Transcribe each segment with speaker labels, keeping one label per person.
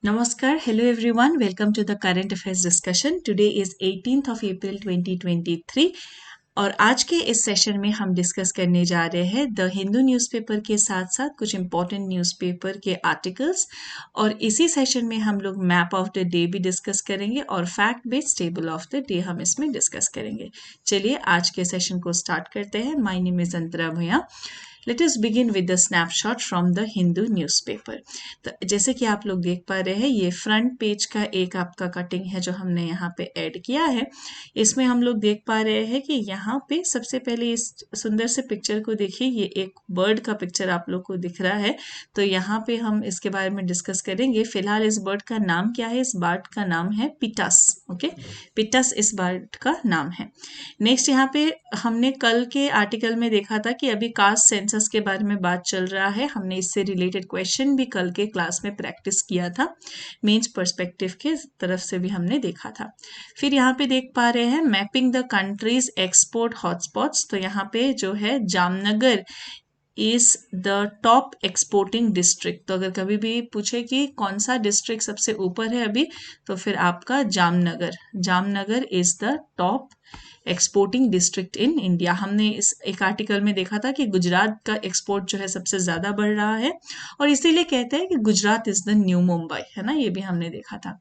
Speaker 1: Namaskar, hello everyone. Welcome to the current affairs discussion. Today is 18th of April 2023 और आज के इस session में हम डिस्कस करने जा रहे हैं द हिंदू न्यूज़पेपर के साथ साथ कुछ इम्पोर्टेंट न्यूज़पेपर के आर्टिकल्स और इसी सेशन में हम लोग मैप ऑफ द डे भी डिस्कस करेंगे और fact based table of the day हम इसमें डिस्कस करेंगे। चलिए आज के सेशन को स्टार्ट करते हैं। माय नेम इज अंतरा भैया। Let us begin with the snapshot from the Hindu newspaper. तो जैसे कि आप लोग देख पा रहे हैं ये फ्रंट पेज का एक आपका कटिंग है जो हमने यहाँ पे ऐड किया है। इसमें हम लोग देख पा रहे हैं कि यहाँ पे सबसे पहले इस सुंदर से पिक्चर को देखिए, ये एक बर्ड का पिक्चर आप लोग को दिख रहा है। तो यहाँ पे हम इसके बारे में डिस्कस करेंगे। फिलहाल इस बर्ड का नाम क्या है? इस बर्ड का नाम है पिटस। ओके, पिटस इस बर्ड का नाम है। नेक्स्ट यहाँ पे हमने कल के आर्टिकल में देखा था कि अभी कास्ट सेंसस के बारे में बात चल रहा है। हमने इससे रिलेटेड क्वेश्चन भी कल के क्लास में प्रैक्टिस किया था। मेंस पर्सपेक्टिव के तरफ से भी हमने देखा था। फिर यहाँ पे देख पा रहे हैं mapping the countries export hotspots. तो यहाँ पे जो है Jamnagar is the top exporting district. तो अगर कभी भी पूछे कि कौन सा डिस्ट्रिक्ट सबसे ऊपर है अभी, तो फिर आपका Jamnagar is the top exporting district in India. हमने इस एक आर्टिकल में देखा था कि गुजरात का एक्सपोर्ट जो है सबसे ज़्यादा बढ़ रहा है और इसीलिए कहते हैं कि Gujarat is the new Mumbai, है ना। ये भी हमने देखा था।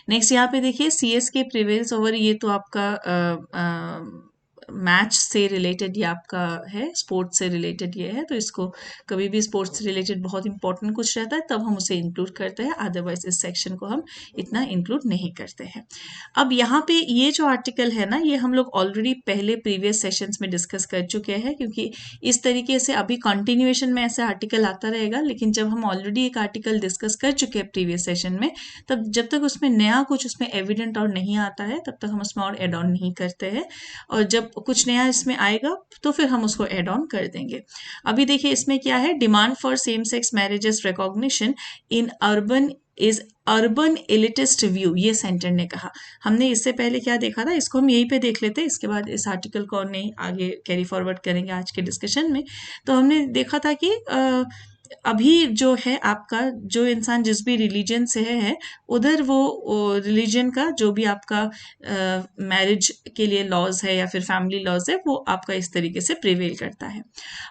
Speaker 1: नेक्स्ट यहाँ पे देखिए सीएसके प्रिवेल्स ओवर, ये तो आपका मैच से रिलेटेड ये आपका है, स्पोर्ट्स से रिलेटेड ये है। तो इसको कभी भी स्पोर्ट्स से रिलेटेड बहुत इंपॉर्टेंट कुछ रहता है तब हम उसे इंक्लूड करते हैं, अदरवाइज इस सेक्शन को हम इतना इंक्लूड नहीं करते हैं। अब यहाँ पे ये जो आर्टिकल है ना, ये हम लोग ऑलरेडी पहले प्रीवियस सेशंस में डिस्कस कर चुके हैं, क्योंकि इस तरीके से अभी कंटिन्यूएशन में ऐसा आर्टिकल आता रहेगा। लेकिन जब हम ऑलरेडी एक आर्टिकल डिस्कस कर चुके हैं प्रीवियस सेशन में, तब जब तक उसमें नया कुछ उसमें एविडेंट और नहीं आता है तब तक हम उसमें और एड ऑन नहीं करते हैं, और जब कुछ नया इसमें आएगा तो फिर हम उसको एड ऑन कर देंगे। अभी देखिए इसमें क्या है, demand for same sex marriages recognition in urban is urban elitist view, ये सेंटर ने कहा। हमने इससे पहले क्या देखा था, इसको हम यहीं पे देख लेते हैं, इसके बाद इस आर्टिकल को और नहीं आगे कैरी फॉरवर्ड करेंगे आज के डिस्कशन में। तो हमने देखा था कि अभी जो है आपका जो इंसान जिस भी रिलीजन से है उधर वो रिलीजन का जो भी आपका मैरिज के लिए लॉज है या फिर फैमिली लॉज है वो आपका इस तरीके से प्रिवेल करता है।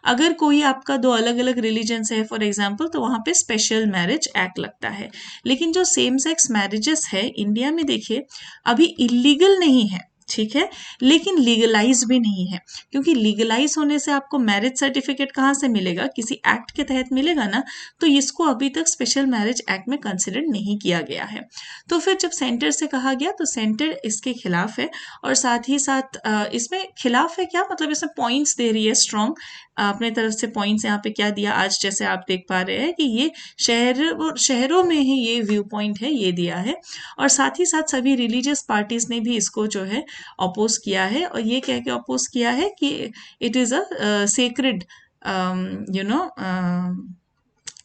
Speaker 1: अगर कोई आपका दो अलग अलग रिलीजन से है फॉर एग्जांपल, तो वहाँ पे स्पेशल मैरिज एक्ट लगता है। लेकिन जो सेम सेक्स मैरिजेस है इंडिया में देखिए अभी इलीगल नहीं है, ठीक है, लेकिन लीगलाइज भी नहीं है, क्योंकि लीगलाइज होने से आपको मैरिज सर्टिफिकेट कहाँ से मिलेगा, किसी एक्ट के तहत मिलेगा ना। तो इसको अभी तक स्पेशल मैरिज एक्ट में कंसिडर नहीं किया गया है। तो फिर जब सेंटर से कहा गया तो सेंटर इसके खिलाफ है, और साथ ही साथ इसमें खिलाफ है क्या मतलब, इसमें पॉइंट्स दे रही है स्ट्रॉन्ग अपने तरफ से। पॉइंट्स यहाँ पे क्या दिया, आज जैसे आप देख पा रहे हैं कि ये शहरों में ही ये व्यू पॉइंट है, ये दिया है। और साथ ही साथ सभी रिलीजियस पार्टीज ने भी इसको जो है अपोज किया है, और ये कह के अपोज किया है कि इट इज अ सेक्रेड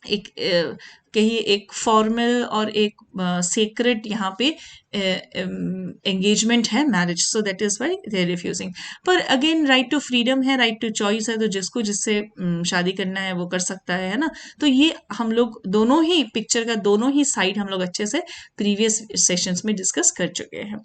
Speaker 1: एक कहिए एक फॉर्मल और एक सेक्रेड यहाँ पे एंगेजमेंट है marriage, so that is why they are refusing. पर अगेन राइट टू फ्रीडम है, राइट टू चॉइस है, तो जिसको जिससे शादी करना है वो कर सकता है ना। तो ये हम लोग दोनों ही पिक्चर का दोनों ही साइड हम लोग अच्छे से प्रीवियस सेशंस में डिस्कस कर चुके हैं।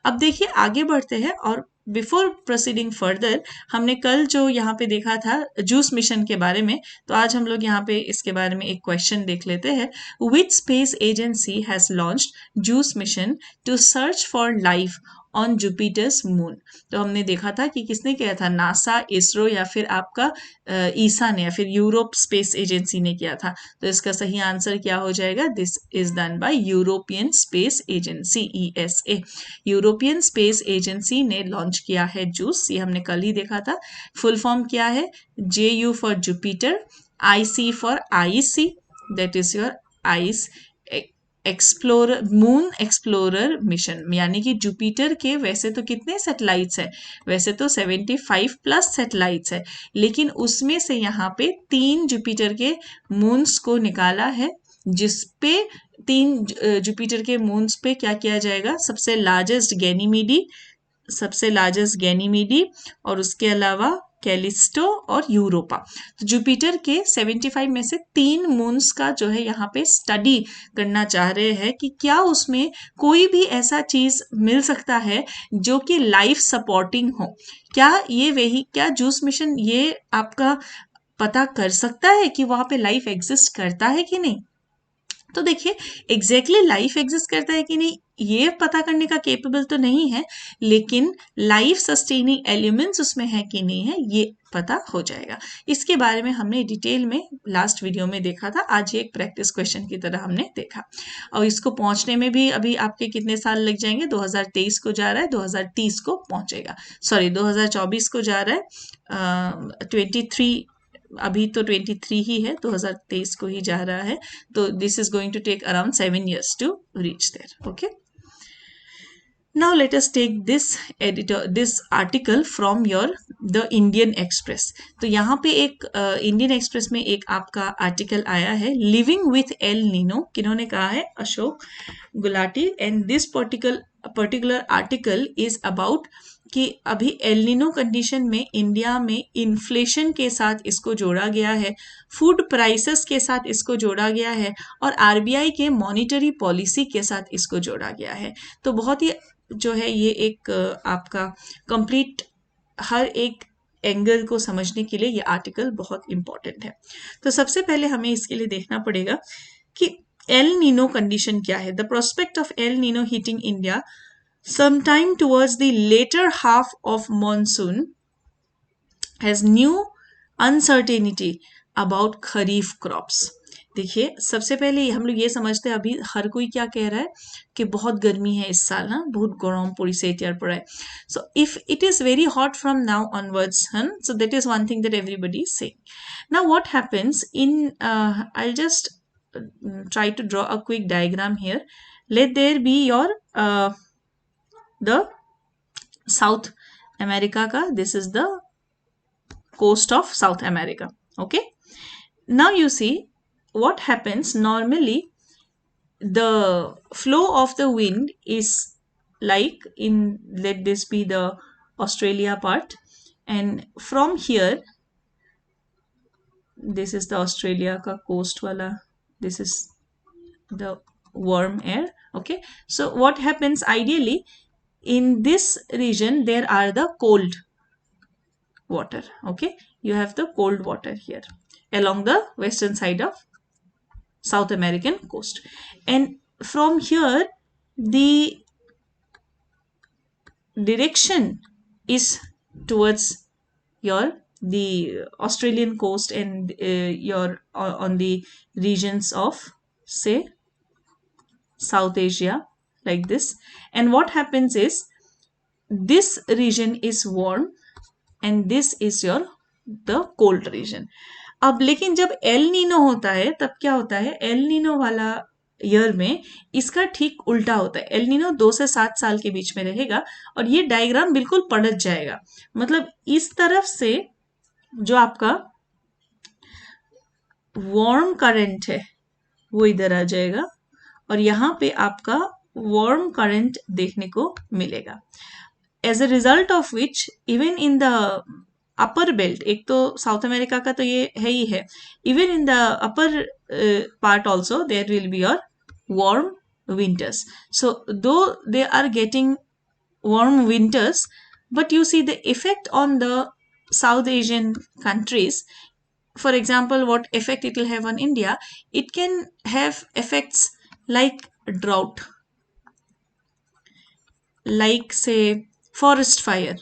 Speaker 1: अब देखिए आगे बढ़ते हैं, और बिफोर प्रोसीडिंग फर्दर हमने कल जो यहाँ पे देखा था जूस मिशन के बारे में, तो आज हम लोग यहाँ पे इसके बारे में एक क्वेश्चन देख लेते हैं। Which space agency has launched JUICE mission to search for life on Jupiter's moon. तो हमने देखा था कि किसने किया था, नासा, इसरो या फिर आपका ईसा ने या फिर यूरोप स्पेस एजेंसी ने किया था। तो इसका सही आंसर क्या हो जाएगा, this is done by European space agency ESA। European space agency ने लॉन्च किया है जूस, ये हमने कल ही देखा था। फुल फॉर्म क्या है, JU for Jupiter, IC for icy, that is your ice explorer, moon explorer mission. यानी कि जुपिटर के वैसे तो कितने सैटेलाइट्स है, वैसे तो 75 प्लस सैटेलाइट्स है, लेकिन उसमें से यहाँ पे 3 जुपिटर के मून्स को निकाला है, जिसपे 3 जुपिटर के मून्स पे क्या किया जाएगा, सबसे लार्जेस्ट गैनीमीडी और उसके अलावा कैलिस्टो और यूरोपा। तो जुपिटर के 75 में से 3 मून्स का जो है यहाँ पे स्टडी करना चाह रहे हैं कि क्या उसमें कोई भी ऐसा चीज मिल सकता है जो कि लाइफ सपोर्टिंग हो। क्या जूस मिशन ये आपका पता कर सकता है कि वहां पे लाइफ एग्जिस्ट करता है कि नहीं। तो देखिए एग्जैक्टली लाइफ एग्जिस्ट करता है कि नहीं ये पता करने का केपेबल तो नहीं है, लेकिन लाइफ सस्टेनिंग एलिमेंट्स उसमें है कि नहीं है ये पता हो जाएगा। इसके बारे में हमने डिटेल में लास्ट वीडियो में देखा था, आज ये एक प्रैक्टिस क्वेश्चन की तरह हमने देखा। और इसको पहुंचने में भी अभी आपके कितने साल लग जाएंगे, 2023 को जा रहा है, 2030 को पहुंचेगा, सॉरी 2024 को जा रहा है, 23 अभी तो 23 ही है, 2023 को ही जा रहा है। तो this is going to take around 7 years to reach there. Okay, now let us take this article from your the Indian Express। तो यहाँ पे एक इंडियन एक्सप्रेस में एक आपका आर्टिकल आया है, लिविंग विथ एल नीनो। किन्होंने कहा है? Ashok Gulati. And this particular article is about कि अभी एल नीनो कंडीशन में इंडिया में इन्फ्लेशन के साथ इसको जोड़ा गया है, फूड प्राइसेस के साथ इसको जोड़ा गया है, और आरबीआई के मॉनिटरी पॉलिसी के साथ इसको जोड़ा गया है। तो बहुत ही जो है ये एक आपका कंप्लीट हर एक एंगल को समझने के लिए ये आर्टिकल बहुत इंपॉर्टेंट है। तो सबसे पहले हमें इसके लिए देखना पड़ेगा कि एल नीनो कंडीशन क्या है। The prospect of El Nino hitting India sometime towards the later half of monsoon has new uncertainty about kharif crops। देखिए सबसे पहले हम लोग ये समझते हैं, अभी हर कोई क्या कह रहा है कि बहुत गर्मी है इस साल ना, बहुत गरम पूरी से तैयार पड़ा है। So if it is very hot from now onwards, so that is one thing that everybody is saying. Now what happens in, I just try to draw a quick diagram here. Let there be your the South America ka, this is the coast of South America. Okay, now you see what happens. Normally the flow of the wind is like in, let this be the Australia part, and from here this is the Australia ka coast wala, this is the warm air. Okay, so what happens ideally in this region, there are the cold water. Okay, you have the cold water here along the western side of South American coast, and from here the direction is towards your the Australian coast and your on the regions of say South Asia, like this. And what happens is this region is warm and this is your the cold region. अब लेकिन जब El Nino होता है तब क्या होता है, L Nino वाला ईयर में इसका ठीक उल्टा होता है। एल नीनो 2 से 7 साल के बीच में रहेगा और ये डायग्राम बिल्कुल पलट जाएगा। मतलब इस तरफ से जो आपका वार्म करंट है वो इधर आ जाएगा और यहाँ पे आपका वार्म करंट देखने को मिलेगा। As a result of which even in the upper belt, एक तो साउथ अमेरिका का तो ये है ही है, even in the upper part also there will be your warm winters. So though they are getting warm winters, but you see the effect on the South Asian countries. For example, what effect it will have on India? It can have effects like drought, like say forest fire.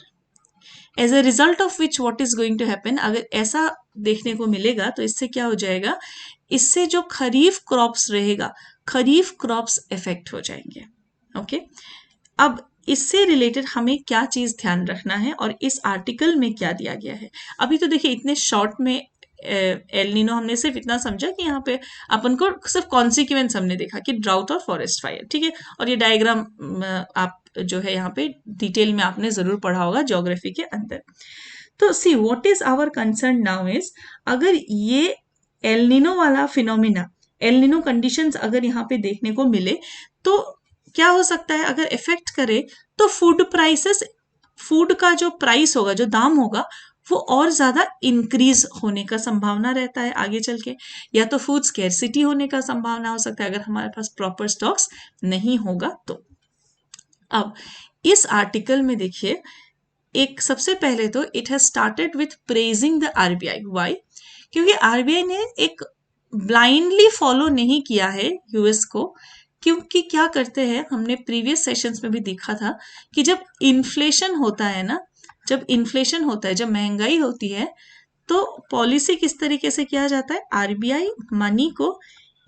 Speaker 1: As a result of which what is going to happen, अगर ऐसा देखने को मिलेगा तो इससे क्या हो जाएगा, इससे जो खरीफ क्रॉप्स रहेगा, खरीफ क्रॉप्स इफेक्ट हो जाएंगे। ओके, अब इससे रिलेटेड हमें क्या चीज ध्यान रखना है और इस आर्टिकल में क्या दिया गया है। अभी तो देखिए इतने शॉर्ट में एल नीनो हमने सिर्फ इतना समझा कि यहाँ पे अपन को सिर्फ कॉन्सिक्वेंस हमने देखा कि ड्राउट और फॉरेस्ट फायर, ठीक है। और ये डायग्राम आप जो है यहाँ पे डिटेल में आपने जरूर पढ़ा होगा ज्योग्राफी के अंदर। तो see what is our concern now is, अगर ये एल नीनो वाला फिनोमिना, एल नीनो कंडीशंस अगर यहाँ पे देखने को मिले तो क्या हो सकता है, अगर इफेक्ट करे तो फूड प्राइसेस, फूड का जो प्राइस होगा, जो दाम होगा वो और ज़्यादा इंक्रीज होने का संभावना रहता है आगे चल के, या तो फूड स्केर्सिटी होने का संभावना हो सकता है अगर हमारे पास प्रॉपर स्टॉक्स नहीं होगा तो। अब इस आर्टिकल में देखिए, एक सबसे पहले तो it has started with praising the RBI. Why? क्योंकि आरबीआई ने एक ब्लाइंडली फॉलो नहीं किया है यूएस को, क्योंकि क्या करते हैं, हमने प्रीवियस सेशंस में भी देखा था कि जब इन्फ्लेशन होता है ना, जब इन्फ्लेशन होता है, जब महंगाई होती है, तो पॉलिसी किस तरीके से किया जाता है, आरबीआई मनी को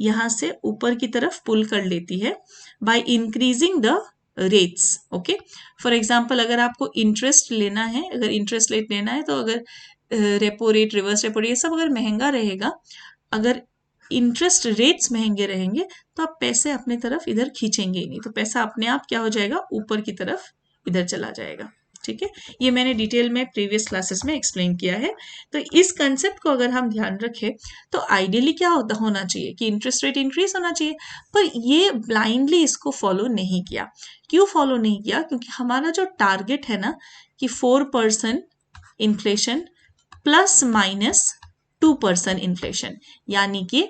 Speaker 1: यहाँ से ऊपर की तरफ पुल कर लेती है by increasing the rates. Okay, for example अगर आपको इंटरेस्ट लेना है, अगर इंटरेस्ट रेट लेना है, तो अगर repo rate, reverse repo rate, ये सब अगर महंगा रहेगा, अगर इंटरेस्ट रेट्स महंगे रहेंगे, तो आप पैसे अपने तरफ इधर खींचेंगे ही नहीं, तो पैसा अपने आप क्या हो जाएगा, ऊपर की तरफ इधर चला जाएगा। ठीक है, ये मैंने डिटेल में प्रीवियस क्लासेस में एक्सप्लेन किया है। तो इस कंसेप्ट को अगर हम ध्यान रखें तो आइडियली क्या होना चाहिए कि इंटरेस्ट रेट इंक्रीज होना चाहिए, पर ये ब्लाइंडली इसको फॉलो नहीं किया। क्यों फॉलो नहीं किया? क्योंकि हमारा जो टारगेट है ना कि 4% इन्फ्लेशन प्लस माइनस 2% इन्फ्लेशन, यानी कि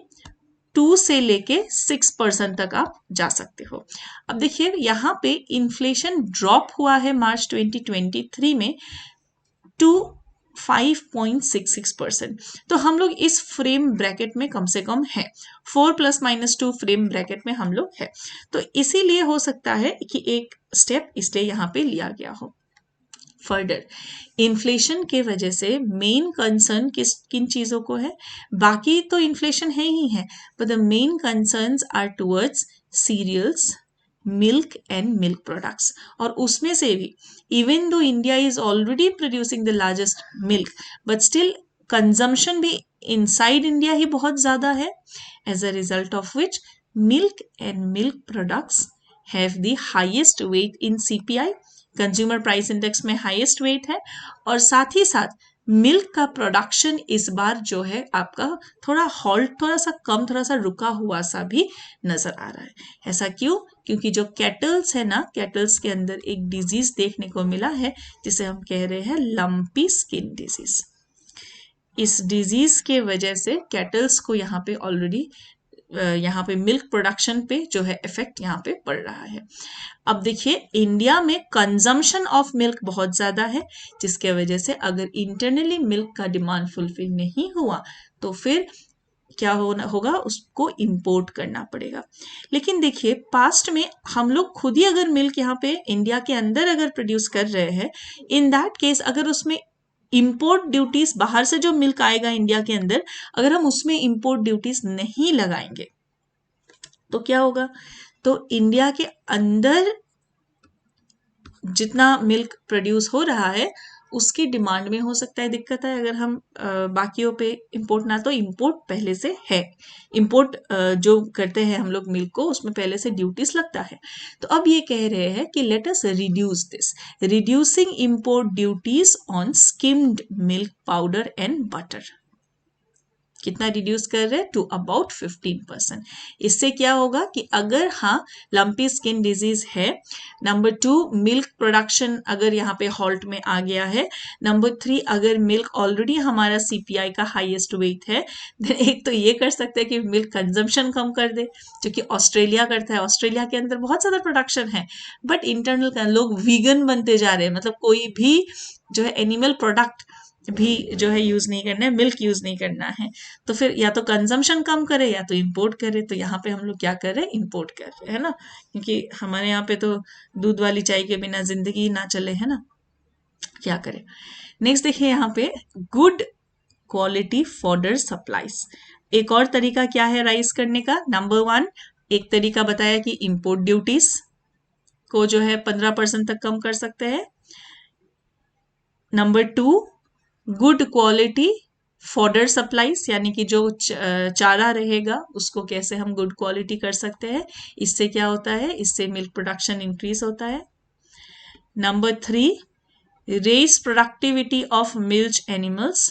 Speaker 1: 2 से लेके 6% तक आप जा सकते हो। अब देखिए यहाँ पे इन्फ्लेशन ड्रॉप हुआ है मार्च 2023 में टू 5.66%। तो हम लोग इस फ्रेम ब्रैकेट में कम से कम है, 4 प्लस माइनस 2 फ्रेम ब्रैकेट में हम लोग है। तो इसीलिए हो सकता है कि एक स्टेप इसलिए यहाँ पे लिया गया हो। फर्दर, इन्फ्लेशन के वजह से मेन कंसर्न किन चीज़ों को है? बाकी तो इन्फ्लेशन है ही है, but the main concerns are towards cereals, milk and milk products. और उसमें से भी, even though India is already producing the largest milk, but still consumption भी इनसाइड इंडिया ही बहुत ज़्यादा है, as a result of which milk and milk products have the highest weight in CPI, consumer price index में highest weight है। और साथ ही साथ मिल्क का प्रोडक्शन इस बार जो है आपका थोड़ा हॉल्ट, थोड़ा सा कम, थोड़ा सा रुका हुआ सा भी नजर आ रहा है। ऐसा क्यों? क्योंकि जो कैटल्स है ना, कैटल्स के अंदर एक डिजीज देखने को मिला है जिसे हम कह रहे हैं लंपी स्किन डिजीज। इस डिजीज के वजह से कैटल्स को यहाँ पे ऑलरेडी यहाँ पे मिल्क प्रोडक्शन पे जो है इफेक्ट यहाँ पे पड़ रहा है। अब देखिए इंडिया में कंजम्पशन ऑफ मिल्क बहुत ज़्यादा है, जिसके वजह से अगर इंटरनली मिल्क का डिमांड फुलफिल नहीं हुआ तो फिर क्या होगा, उसको इंपोर्ट करना पड़ेगा। लेकिन देखिए पास्ट में हम लोग खुद ही अगर मिल्क यहाँ पे इंडिया के अंदर अगर प्रोड्यूस कर रहे हैं, इन दैट केस अगर उसमें इंपोर्ट ड्यूटीज, बाहर से जो मिल्क आएगा इंडिया के अंदर, अगर हम उसमें इंपोर्ट ड्यूटीज नहीं लगाएंगे तो क्या होगा, तो इंडिया के अंदर जितना मिल्क प्रोड्यूस हो रहा है उसकी डिमांड में हो सकता है दिक्कत है। अगर हम बाकियों पे इंपोर्ट ना, तो इंपोर्ट पहले से है, इंपोर्ट जो करते हैं हम लोग मिल्क को, उसमें पहले से ड्यूटीज लगता है। तो अब ये कह रहे हैं कि let us reduce this, reducing import duties on skimmed milk powder and butter. कितना रिड्यूस कर रहे हैं? To about 15%। इससे क्या होगा कि अगर हाँ लंपी स्किन डिजीज है, नंबर 2 मिल्क प्रोडक्शन अगर यहाँ पे हॉल्ट में आ गया है, नंबर 3 अगर मिल्क ऑलरेडी हमारा सीपीआई का हाईएस्ट वेट है, देन एक तो ये कर सकते हैं कि मिल्क कंजम्पशन कम कर दे, जो कि ऑस्ट्रेलिया करता है। ऑस्ट्रेलिया के अंदर बहुत ज़्यादा प्रोडक्शन है, बट इंटरनल लोग वीगन बनते जा रहे हैं, मतलब कोई भी जो है एनिमल प्रोडक्ट भी जो है यूज नहीं करना है, मिल्क यूज नहीं करना है, तो फिर या तो कंजम्पशन कम करे या तो इंपोर्ट करे। तो यहाँ पे हम लोग क्या कर रहे हैं, इंपोर्ट कर रहे हैं ना, क्योंकि हमारे यहाँ पे तो दूध वाली चाय के बिना जिंदगी ना चले, है ना, क्या करें। नेक्स्ट देखिए यहाँ पे गुड क्वालिटी फॉडर सप्लाईज। एक और तरीका क्या है राइज करने का? नंबर 1 एक तरीका बताया कि इंपोर्ट ड्यूटीज को जो है 15% तक कम कर सकते हैं। Number 2 good quality fodder supplies, यानी कि जो चारा रहेगा उसको कैसे हम गुड क्वालिटी कर सकते हैं। इससे क्या होता है, इससे मिल्क प्रोडक्शन इंक्रीज होता है। Number 3 raise productivity of milk animals,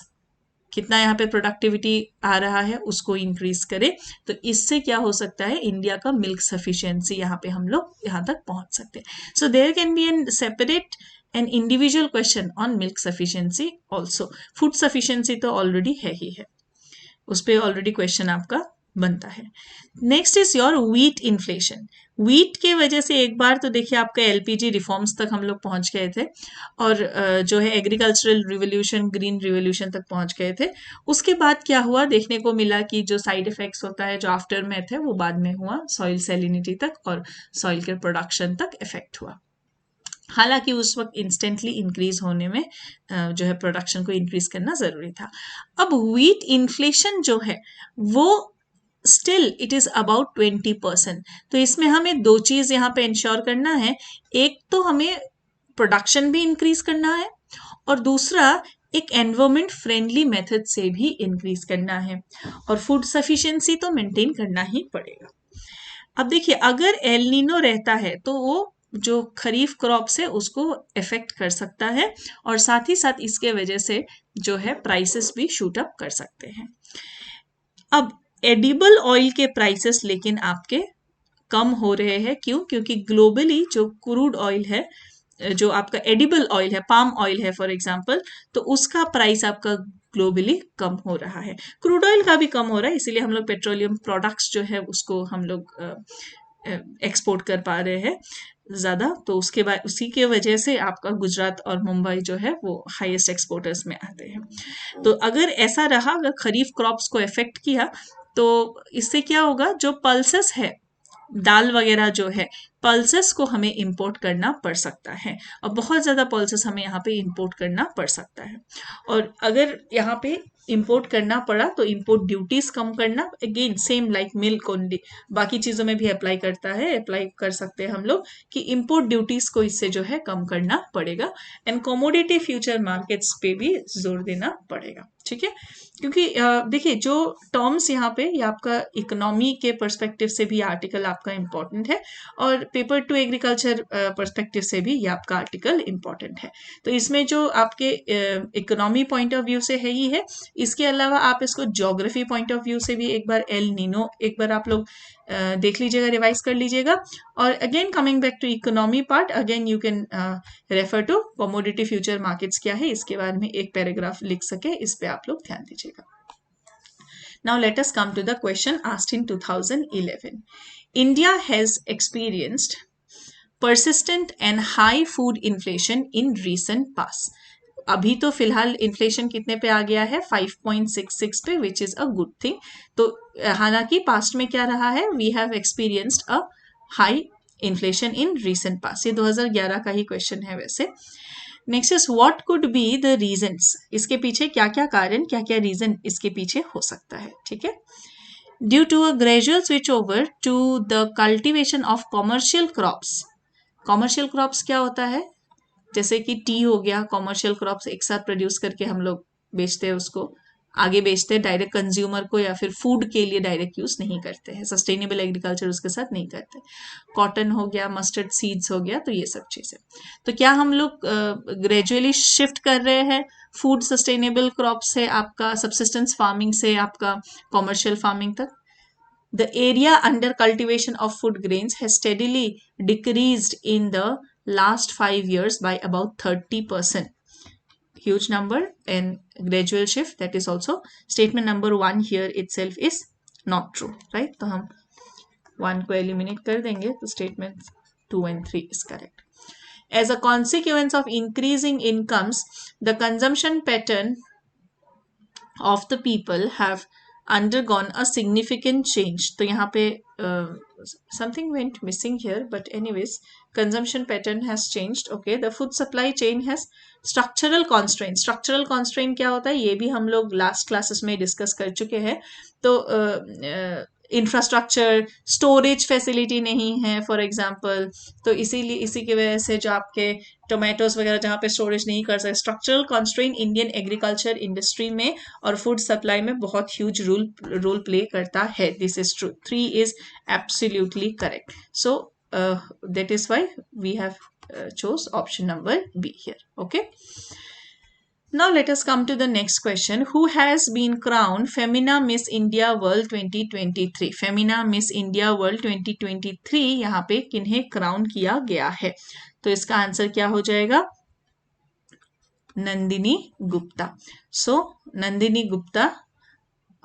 Speaker 1: कितना यहाँ पे प्रोडक्टिविटी आ रहा है उसको इंक्रीज करे, तो इससे क्या हो सकता है, इंडिया का मिल्क सफिशिएंसी यहाँ पे हम लोग यहाँ तक पहुंच सकते हैं। So there can be an separate an individual question on milk sufficiency also. Food sufficiency तो ऑलरेडी है ही है, उस पर ऑलरेडी क्वेश्चन आपका बनता है। Next is your wheat inflation. Wheat के वजह से एक बार तो देखिए आपका एलपीजी रिफॉर्म्स तक हम लोग पहुंच गए थे, और जो है एग्रीकल्चरल रिवोल्यूशन, ग्रीन रिवोल्यूशन तक पहुंच गए थे। उसके बाद क्या हुआ, देखने को मिला कि जो साइड इफेक्ट्स होता है, जो आफ्टर मैथ है, वो बाद में हुआ, सॉइल सैलिनिटी तक और सॉइल के प्रोडक्शन तक इफेक्ट हुआ। हालांकि उस वक्त इंस्टेंटली इंक्रीज होने में जो है प्रोडक्शन को इंक्रीज करना जरूरी था। अब व्हीट इन्फ्लेशन जो है वो स्टिल इट इज अबाउट 20%। तो इसमें हमें दो चीज यहाँ पे इंश्योर करना है, एक तो हमें प्रोडक्शन भी इंक्रीज करना है, और दूसरा एक एनवायरमेंट फ्रेंडली मेथड से भी इंक्रीज करना है, और फूड सफिशिएंसी तो मेंटेन करना ही पड़ेगा। अब देखिए अगर एल नीनो रहता है तो वो जो खरीफ क्रॉप्स है उसको इफेक्ट कर सकता है, और साथ ही साथ इसके वजह से जो है प्राइसेस भी शूट अप कर सकते हैं। अब एडिबल ऑयल के प्राइसेस लेकिन आपके कम हो रहे हैं, क्यों? क्योंकि ग्लोबली जो क्रूड ऑयल है, जो आपका एडिबल ऑयल है, पाम ऑयल है फॉर एग्जांपल, तो उसका प्राइस आपका ग्लोबली कम हो रहा है। क्रूड ऑयल का भी कम हो रहा है, इसीलिए हम लोग पेट्रोलियम प्रोडक्ट्स जो है उसको हम लोग एक्सपोर्ट कर पा रहे हैं ज़्यादा। तो उसके बाद उसी के वजह से आपका गुजरात और मुंबई जो है वो हाईएस्ट एक्सपोर्टर्स में आते हैं। तो अगर ऐसा रहा, अगर खरीफ क्रॉप्स को इफेक्ट किया, तो इससे क्या होगा, जो पल्सेस है, दाल वगैरह जो है, पल्सेस को हमें इंपोर्ट करना पड़ सकता है, और बहुत ज़्यादा पल्सेस हमें यहाँ पे इंपोर्ट करना पड़ सकता है। और अगर यहाँ पे इंपोर्ट करना पड़ा तो इंपोर्ट ड्यूटीज कम करना, again same like milk only, बाकी चीज़ों में भी अप्लाई करता है, अप्लाई कर सकते हैं हम लोग कि इंपोर्ट ड्यूटीज को इससे जो है कम करना पड़ेगा, एंड कमोडिटी फ्यूचर मार्केट्स पे भी जोर देना पड़ेगा। ठीक है, क्योंकि देखिए जो टर्म्स यहाँ पे, ये आपका इकोनॉमी के पर्सपेक्टिव से भी आर्टिकल आपका इम्पोर्टेंट है, और पेपर टू एग्रीकल्चर पर्सपेक्टिव से भी ये आपका आर्टिकल इम्पोर्टेंट है। तो इसमें जो आपके इकोनॉमी पॉइंट ऑफ व्यू से है ही है, इसके अलावा आप इसको ज्योग्राफी पॉइंट ऑफ व्यू से भी एक बार एल नीनो एक बार आप लोग देख लीजिएगा, रिवाइज कर लीजिएगा। और again coming back to economy part, again you can refer to commodity future markets क्या है, इसके बारे में एक पैराग्राफ लिख सके, इस पे आप लोग ध्यान दीजिएगा। Now let us come to the question asked in 2011. India has experienced persistent and high food inflation in recent past. अभी तो फिलहाल इन्फ्लेशन कितने पे आ गया है, 5.66 पे, which is a good thing. तो हालांकि पास्ट में क्या रहा है, we have experienced a high inflation in recent past. ये 2011 का ही क्वेश्चन है वैसे। Next is what could be the reasons, इसके पीछे क्या क्या कारण, क्या क्या रीजन इसके पीछे हो सकता है। ठीक है, due to a gradual switch over to the cultivation of commercial crops. Commercial crops क्या होता है, जैसे कि टी हो गया, कॉमर्शियल क्रॉप्स एक साथ प्रोड्यूस करके हम लोग बेचते हैं, उसको आगे बेचते हैं डायरेक्ट कंज्यूमर को, या फिर फूड के लिए डायरेक्ट यूज नहीं करते हैं, सस्टेनेबल एग्रीकल्चर उसके साथ नहीं करते। कॉटन हो गया, मस्टर्ड सीड्स हो गया, तो ये सब चीजें। तो क्या हम लोग ग्रेजुअली शिफ्ट कर रहे हैं फूड सस्टेनेबल क्रॉप से आपका सब्सिस्टेंस फार्मिंग से आपका कॉमर्शियल फार्मिंग तक? The area under cultivation of food grains has steadily decreased in the last 5 years by about 30%. Huge number and gradual shift. That is also statement number 1 here itself is not true, right? तो हम 1 को eliminate कर देंगे, तो statement 2 and 3 is correct. As a consequence of increasing incomes, the consumption pattern of the people have undergone a significant change. तो यहाँ पे something went missing here, but anyways consumption pattern has changed. Okay, the food supply chain has structural constraint. Structural constraint क्या होता है, ये भी हम लोग लास्ट क्लासेस में डिस्कस कर चुके हैं। तो इंफ्रास्ट्रक्चर, स्टोरेज फैसिलिटी नहीं है फॉर एग्जांपल, तो इसीलिए इसी की वजह से जो आपके टोमेटोज वगैरह जहाँ पे स्टोरेज नहीं कर सकते, structural constraint Indian agriculture industry में और फूड सप्लाई में बहुत ह्यूज रोल प्ले करता है। This is true, 3 is absolutely correct. So that is why we have chose option number B here. Okay, now let us come to the next question. Who has been crowned Femina Miss India World 2023? Femina Miss India World 2023 यहाँ पे किन्हें crown किया गया है? तो इसका answer क्या हो जाएगा, Nandini Gupta. So Nandini Gupta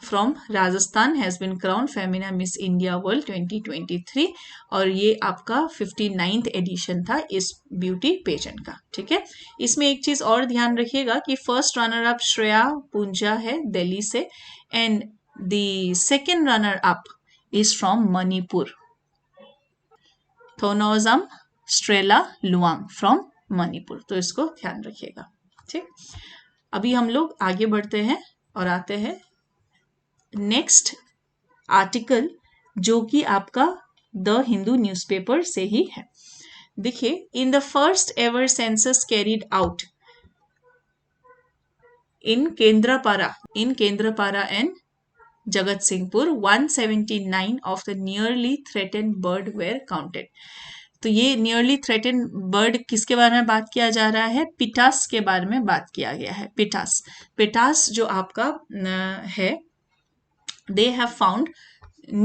Speaker 1: from Rajasthan has been crown Femina miss India world 2023 और ये आपका 59th एडिशन था इस ब्यूटी पेजेंट का. ठीक है, इसमें एक चीज और ध्यान रखिएगा कि first runner up Shreya Poonja है दिल्ली से and the second runner up is from Manipur, Thounaojam Strela Luwang from Manipur. तो इसको ध्यान रखिएगा. ठीक, अभी हम लोग आगे बढ़ते हैं और आते हैं नेक्स्ट आर्टिकल जो कि आपका द हिंदू न्यूज़पेपर से ही है. देखिए, in the first ever census carried out in Kendrapara and Jagatsinghpur 179 of the nearly threatened bird were counted. तो ये नियरली थ्रेटेंड बर्ड किसके बारे में बात किया जा रहा है? पिटास के बारे में बात किया गया है. पिटास जो आपका है, they have found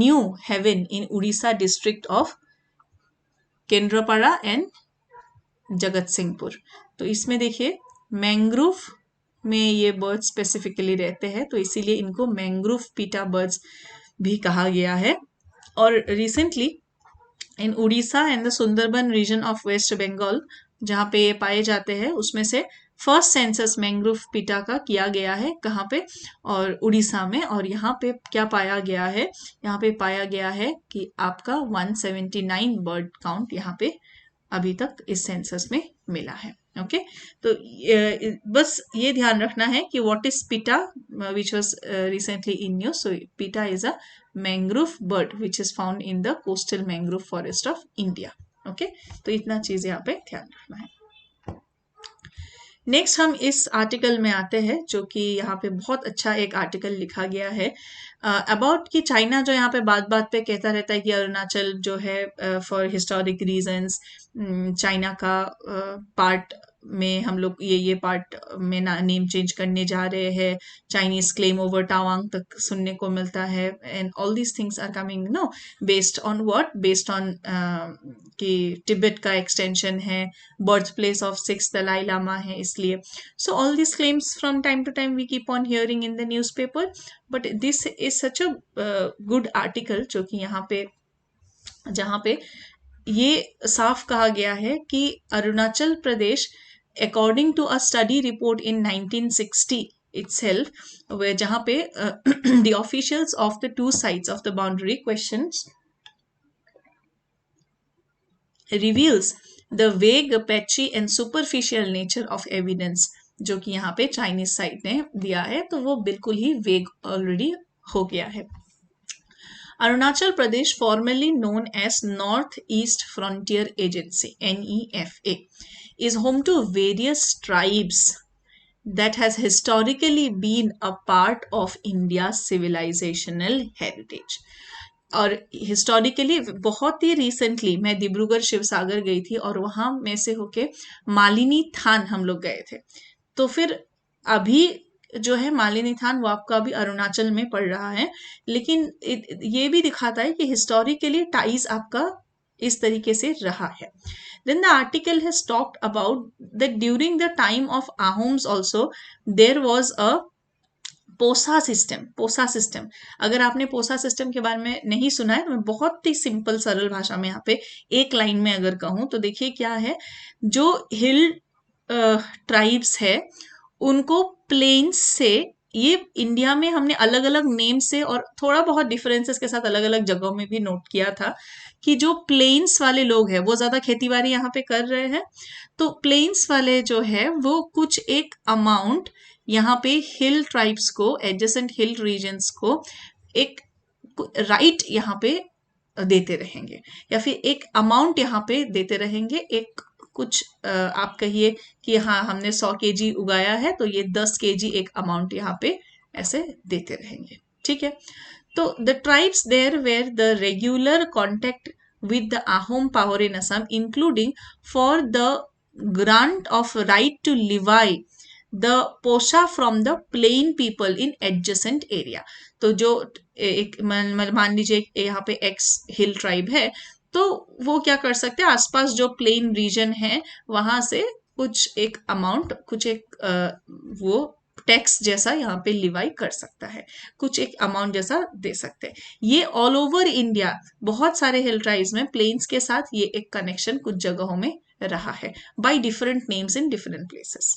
Speaker 1: new heaven in Odisha district of Kendrapara and जगत सिंहपुर. तो इसमें देखिए मैंग्रोव में ये बर्ड स्पेसिफिकली रहते हैं, तो इसीलिए इनको मैंग्रोव पीटा बर्ड्स भी कहा गया है. और recently in Orissa and the Sundarban region of West Bengal जहाँ पे ये पाए जाते हैं, उसमें से फर्स्ट सेंसस मैंग्रोव पीटा का किया गया है. कहाँ पे? और उड़ीसा में. और यहाँ पे क्या पाया गया है? यहाँ पे पाया गया है कि आपका 179 बर्ड काउंट यहाँ पे अभी तक इस सेंसस में मिला है. ओके, तो बस ये ध्यान रखना है कि what is pitta which was recently in news. So pitta is a mangrove bird which is found in the coastal mangrove forest of India. Okay, तो इतना चीज यहाँ पे ध्यान रखना है. नेक्स्ट हम इस आर्टिकल में आते हैं जो कि यहाँ पे बहुत अच्छा एक आर्टिकल लिखा गया है अबाउट कि चाइना जो यहाँ पे बात बात पे कहता रहता है कि अरुणाचल जो है फॉर हिस्टोरिक रीजंस चाइना का पार्ट में हम लोग ये पार्ट में नेम चेंज करने जा रहे हैं. चाइनीज क्लेम ओवर टावांग तक सुनने को मिलता है and all these things are coming no based on what, based on कि तिब्बत का एक्सटेंशन है, birth place of 6th Dalai Lama है, इसलिए. So all this claims from time to time we keep on hearing in the newspaper, but this is such a good article जो कि यहाँ पे जहाँ पे ये साफ कहा गया है कि Arunachal Pradesh according to a study report in 1960 itself, where जहाँ पे the officials of the two sides of the boundary questions reveals the vague, patchy and superficial nature of evidence जो कि यहाँ पे चाइनीज साइड ने दिया है, तो वो बिल्कुल ही वेग ऑलरेडी हो गया है. Arunachal Pradesh, formerly known as North East Frontier Agency (NEFA), is home to various tribes that has historically been a part of India's civilizational heritage. और हिस्टोरिकली बहुत ही रिसेंटली मैं डिब्रूगढ़ शिवसागर गई थी और वहां में से होके मालिनी थान हम लोग गए थे. तो फिर अभी जो है मालिनी थान वो आपका अभी अरुणाचल में पड़ रहा है, लेकिन ये भी दिखाता है कि हिस्टोरिकली टाइज आपका इस तरीके से रहा है. Then the article has talked about that during the time of Ahoms also there was a पोसा सिस्टम. अगर आपने पोसा सिस्टम के बारे में नहीं सुना है तो मैं बहुत ही सिंपल सरल भाषा में यहाँ पे एक लाइन में अगर कहूँ तो देखिए क्या है, जो हिल ट्राइब्स है उनको प्लेन्स से, ये इंडिया में हमने अलग अलग नेम से और थोड़ा बहुत डिफरेंसेस के साथ अलग अलग जगहों में भी नोट किया था कि जो प्लेन्स वाले लोग हैं वो ज्यादा खेती बाड़ी यहाँ पे कर रहे हैं. तो प्लेन्स वाले जो है वो कुछ एक अमाउंट यहाँ पे हिल ट्राइब्स को, एडजेसेंट हिल रीजन्स को एक राइट यहाँ पे देते रहेंगे या फिर एक अमाउंट यहाँ पे देते रहेंगे. एक कुछ आप कहिए कि हाँ हमने 100 kg उगाया है तो ये 10 kg एक अमाउंट यहाँ पे ऐसे देते रहेंगे. ठीक है, तो the tribes there were the regular contact with the Ahom power in Assam including for the grant of right to levy the posa from the plain people in adjacent area. तो जो एक मान लीजिए यहाँ पे एक्स हिल ट्राइब है तो वो क्या कर सकते हैं, आसपास जो प्लेन रीजन है वहां से कुछ एक अमाउंट, कुछ एक वो टैक्स जैसा यहाँ पे लिवाई कर सकता है, कुछ एक अमाउंट जैसा दे सकते हैं। ये ऑल ओवर इंडिया बहुत सारे हिल ट्राइब्स में प्लेन्स के साथ ये एक कनेक्शन कुछ जगहों में रहा है, by different names in different places,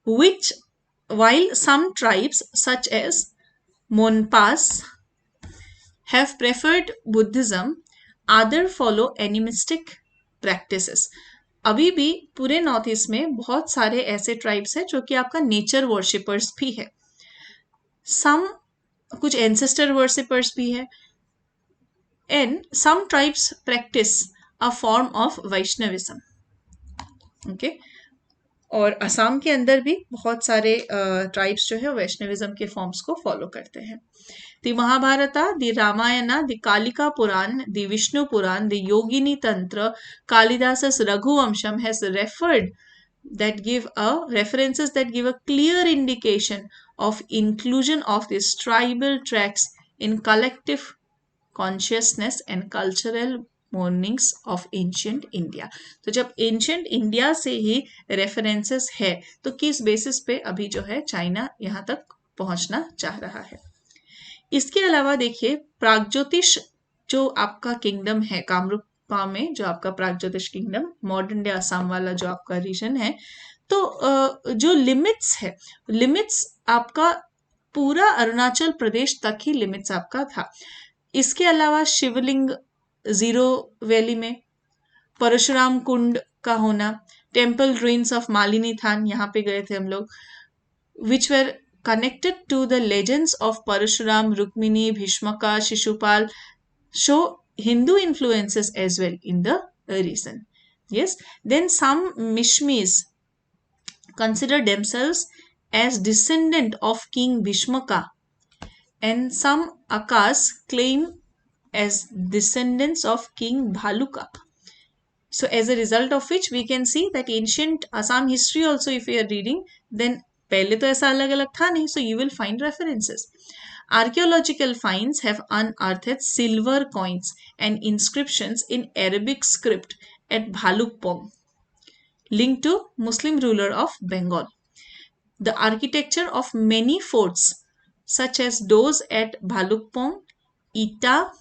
Speaker 1: which while some tribes such as Monpas have preferred Buddhism, other follow animistic practices. अभी भी पूरे नॉर्थ ईस्ट में बहुत सारे ऐसे ट्राइब्स हैं जो कि आपका नेचर वर्शिपर्स भी है, सम कुछ एंसेस्टर वर्शिपर्स भी है, and some tribes practice a form of Vaishnavism. Okay, और असम के अंदर भी बहुत सारे ट्राइब्स जो है वैष्णविज्म के फॉर्म्स को फॉलो करते हैं। The Mahabharata, the Ramayana, the Kalika Puran, the Vishnu Puran, the Yogini Tantra, Kalidasa's Raghuvamsham has references that give a clear indication of inclusion of these tribal tracks in collective consciousness and cultural moorings of ancient India. तो जब ancient India से ही references है तो किस basis पे अभी जो है चाइना यहाँ तक पहुंचना चाह रहा है। इसके अलावा देखिए प्रागज्योतिष जो आपका किंगडम है कामरूपा में, जो आपका Pragjyotish kingdom modern day Assam वाला जो आपका रीजन है, तो जो लिमिट्स है, लिमिट्स आपका पूरा अरुणाचल प्रदेश तक ही लिमिट्स आपका था। इसके अलावा शिवलिंग जीरो वैली में, परशुराम कुंड का होना, टेम्पल रुइंस ऑफ मालिनी थान, यहाँ पे गए थे हम लोग, विच where connected to the legends of Parashuram, Rukmini, Bhishmaka, Shishupal, show Hindu influences as well in the region. Yes, then some Mishmis consider themselves as descendant of King Bhishmaka, and some Akas claim as descendants of King Bhaluka. So as a result of which we can see that ancient Assam history also, if we are reading, then पहले तो ऐसा अलग अलग था नहीं, so you will find references. Archaeological finds have unearthed silver coins and inscriptions in Arabic script at Bhalukpong, linked to Muslim ruler of Bengal. The architecture of many forts, such as those at Bhalukpong, Ita,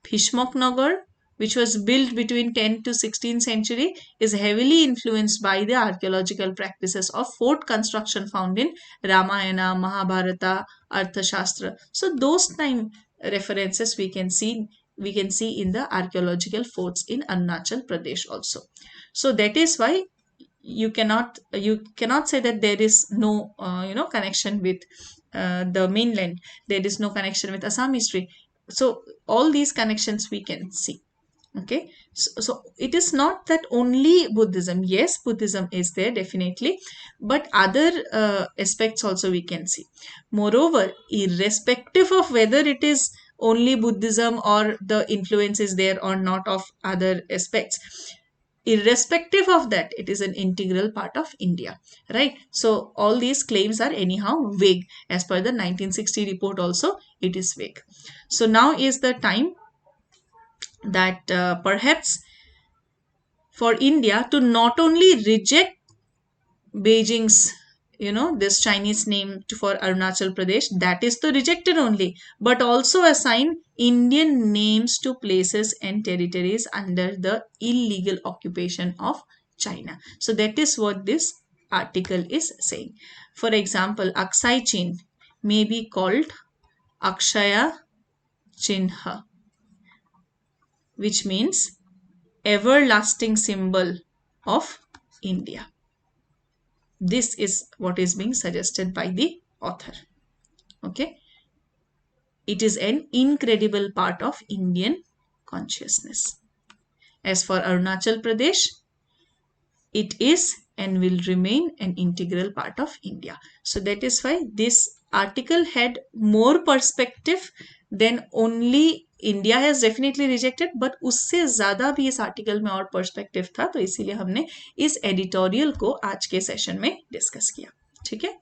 Speaker 1: Bhishmoknagar, which was built between 10th to 16th century, is heavily influenced by the archaeological practices of fort construction found in Ramayana, Mahabharata, Arthashastra. So those time references we can see in the archaeological forts in Arunachal Pradesh also. So that is why you cannot say that there is no connection with the mainland, there is no connection with Assam history. So all these connections we can see. Okay, so it is not that only Buddhism. Yes, Buddhism is there definitely, but other aspects also we can see. Moreover, irrespective of whether it is only Buddhism or the influence is there or not of other aspects, irrespective of that, it is an integral part of India, right? So all these claims are anyhow vague. As per the 1960 report also, it is vague. So now is the time that perhaps for India to not only reject Beijing's this Chinese name for Arunachal Pradesh, that is to reject it only, but also assign Indian names to places and territories under the illegal occupation of China. So that is what this article is saying. For example, Aksai Chin may be called Akshaya Chinha, which means everlasting symbol of India. This is what is being suggested by the author. Okay, it is an incredible part of Indian consciousness. As for Arunachal Pradesh, it is and will remain an integral part of India. So that is why this article had more perspective than only India has definitely rejected, but उससे ज़्यादा भी इस article में और perspective था, तो इसीलिए हमने इस एडिटोरियल को आज के सेशन में डिस्कस किया। ठीक है,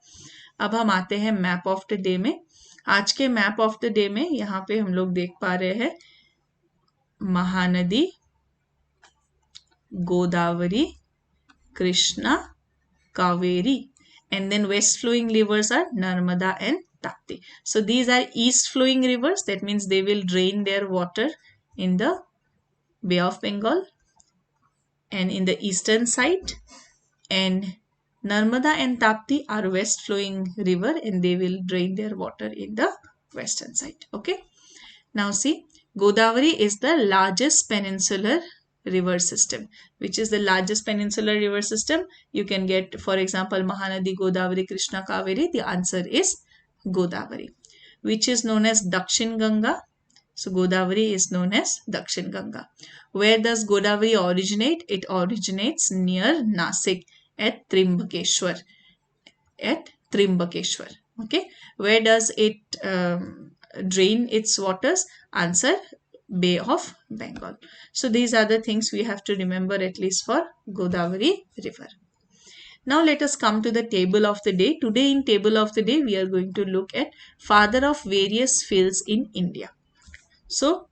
Speaker 1: अब हम आते हैं मैप ऑफ द डे में। आज के मैप ऑफ द डे में यहाँ पे हम लोग देख पा रहे हैं Mahanadi, Godavari, Krishna, Kaveri. And then west flowing rivers are Narmada and Tapti. So these are east flowing rivers. That means they will drain their water in the Bay of Bengal and in the eastern side. And Narmada and Tapti are west flowing river and they will drain their water in the western side. Okay. Now see, Godavari is the largest peninsular river system. Which is the largest peninsular river system? You can get, for example, Mahanadi, Godavari, Krishna, Kaveri. The answer is Godavari. Which is known as Dakshin Ganga. So Godavari is known as Dakshin Ganga. Where does Godavari originate? It originates near Nasik at Trimbakeshwar. Okay. Where does it drain its waters? Answer, Bay of Bengal. So these are the things we have to remember at least for Godavari river. Now let us come to the table of the day. Today in table of the day we are going to look at father of various fields in India. So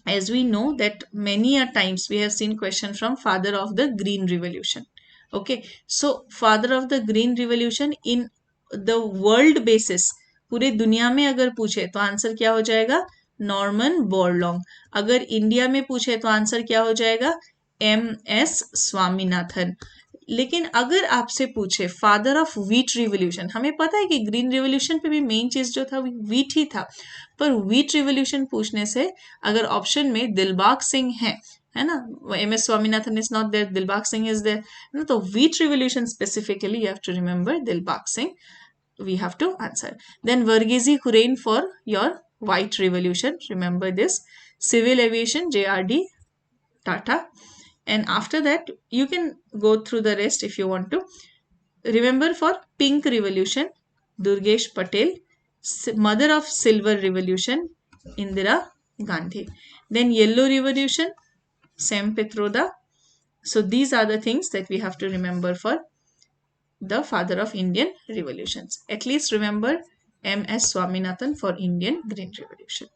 Speaker 1: as we know that many a times we have seen question from father of the green revolution. Okay, so father of the green revolution in the world basis, पूरे दुनिया में अगर पूछे तो answer क्या हो जाएगा? Norman बोरलॉन्ग. अगर इंडिया में पूछे तो आंसर क्या हो जाएगा? MS स्वामीनाथन. लेकिन अगर आपसे पूछे फादर ऑफ व्हीट रिवोल्यूशन, हमें पता है कि ग्रीन रिवोल्यूशन पे भी मेन चीज जो था व्हीट ही था, पर व्हीट रिवोल्यूशन पूछने से अगर ऑप्शन में दिलबाग सिंह है ना, MS Swaminathan is not there, Dilbagh Singh is there ना, तो wheat revolution specifically you have to remember Dilbagh Singh. We have to answer. Then Verghese Kurien for your white revolution. Remember this. Civil aviation, JRD Tata. And after that, you can go through the rest if you want to. Remember for pink revolution, Durgesh Patel. Mother of silver revolution, Indira Gandhi. Then yellow revolution, Sam Pitroda. So these are the things that we have to remember for the father of Indian revolutions. At least remember MS Swaminathan for Indian Green Revolution.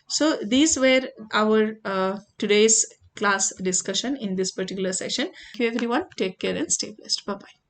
Speaker 1: So these were our today's class discussion in this particular session. Thank you everyone. Take care and stay blessed. Bye bye.